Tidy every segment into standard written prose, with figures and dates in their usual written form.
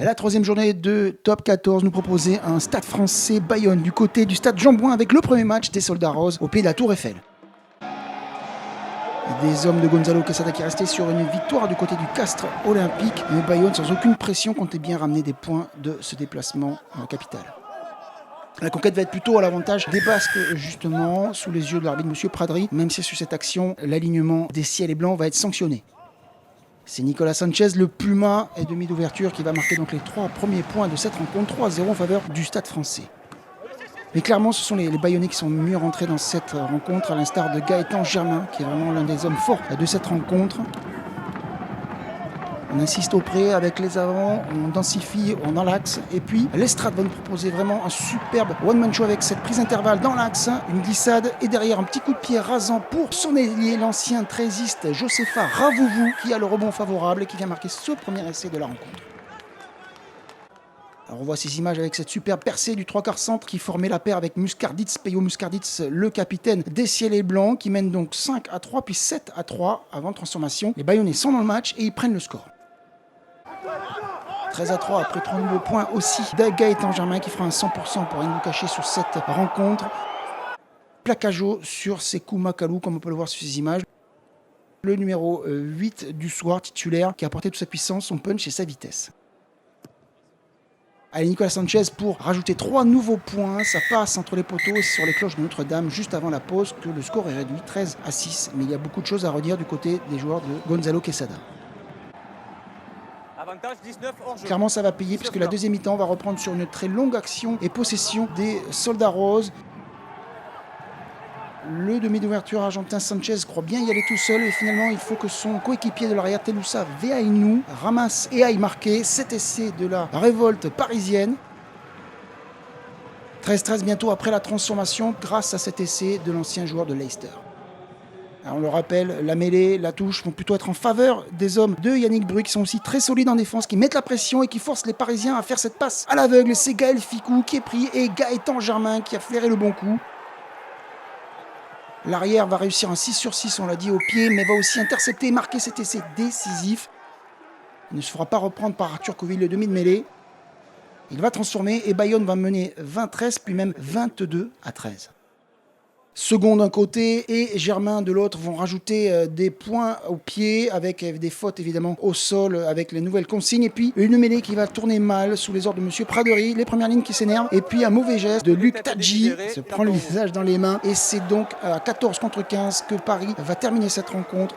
La troisième journée de Top 14 nous proposait un Stade Français Bayonne du côté du Stade Jean-Bouin avec le premier match des Soldats Roses au pied de la Tour Eiffel. Des hommes de Gonzalo Quesada qui restaient sur une victoire du côté du Castres Olympique, mais Bayonne sans aucune pression comptait bien ramener des points de ce déplacement en capitale. La conquête va être plutôt à l'avantage des Basques, justement, sous les yeux de l'arbitre M. Pradry, même si sur cette action, l'alignement des ciels et blancs va être sanctionné. C'est Nicolas Sanchez, le Puma et demi d'ouverture, qui va marquer donc les 3 premiers points de cette rencontre, 3-0 en faveur du Stade Français. Mais clairement, ce sont les Bayonnais qui sont mieux rentrés dans cette rencontre, à l'instar de Gaëtan Germain, qui est vraiment l'un des hommes forts de cette rencontre. On insiste au pré avec les avants, on densifie dans l'axe. Et puis l'Estrade va nous proposer vraiment un superbe one-man show avec cette prise intervalle dans l'axe, une glissade et derrière un petit coup de pied rasant pour son ailier, l'ancien trésiste Josefa Ravouvou, qui a le rebond favorable et qui vient marquer ce premier essai de la rencontre. Alors on voit ces images avec cette superbe percée du 3/4 centre qui formait la paire avec Muscarditz, Peyo Muscarditz, le capitaine des Ciels et Blancs, qui mène donc 5-3 puis 7-3 avant transformation. Les Bayonnais sont dans le match et ils prennent le score. 13-3 après 3 nouveaux points aussi de Gaëtan Germain qui fera un 100% pour rien nous cacher sur cette rencontre. Placageau sur Sekou Makalou, comme on peut le voir sur ces images. Le numéro 8 du soir titulaire qui a apporté toute sa puissance, son punch et sa vitesse. Allez, Nicolas Sanchez pour rajouter 3 nouveaux points. Ça passe entre les poteaux et sur les cloches de Notre-Dame juste avant la pause que le score est réduit 13-6. Mais il y a beaucoup de choses à redire du côté des joueurs de Gonzalo Quesada. Clairement, ça va payer puisque la deuxième mi-temps va reprendre sur une très longue action et possession des Soldats Roses. Le demi d'ouverture argentin Sanchez croit bien y aller tout seul et finalement il faut que son coéquipier de l'arrière Teloussa Veainou ramasse et aille marquer cet essai de la révolte parisienne. 13-13 bientôt après la transformation grâce à cet essai de l'ancien joueur de Leicester. Alors on le rappelle, la mêlée, la touche vont plutôt être en faveur des hommes de Yannick Bru qui sont aussi très solides en défense, qui mettent la pression et qui forcent les Parisiens à faire cette passe à l'aveugle. C'est Gaël Ficou qui est pris et Gaëtan Germain qui a flairé le bon coup. L'arrière va réussir un 6/6, on l'a dit, au pied, mais va aussi intercepter et marquer cet essai décisif. Il ne se fera pas reprendre par Arthur Coville, le demi de mêlée. Il va transformer et Bayonne va mener 20-13, puis même 22-13. Second d'un côté et Germain de l'autre vont rajouter des points au pied avec des fautes évidemment au sol avec les nouvelles consignes et puis une mêlée qui va tourner mal sous les ordres de M. Pradry, les premières lignes qui s'énervent et puis un mauvais geste de Luc Tadji se prend le visage dans les mains et c'est donc à 14-15 que Paris va terminer cette rencontre.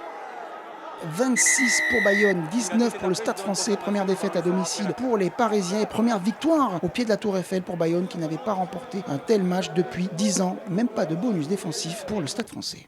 26 pour Bayonne, 19 pour le Stade Français, première défaite à domicile pour les Parisiens et première victoire au pied de la Tour Eiffel pour Bayonne qui n'avait pas remporté un tel match depuis 10 ans, même pas de bonus défensif pour le Stade Français.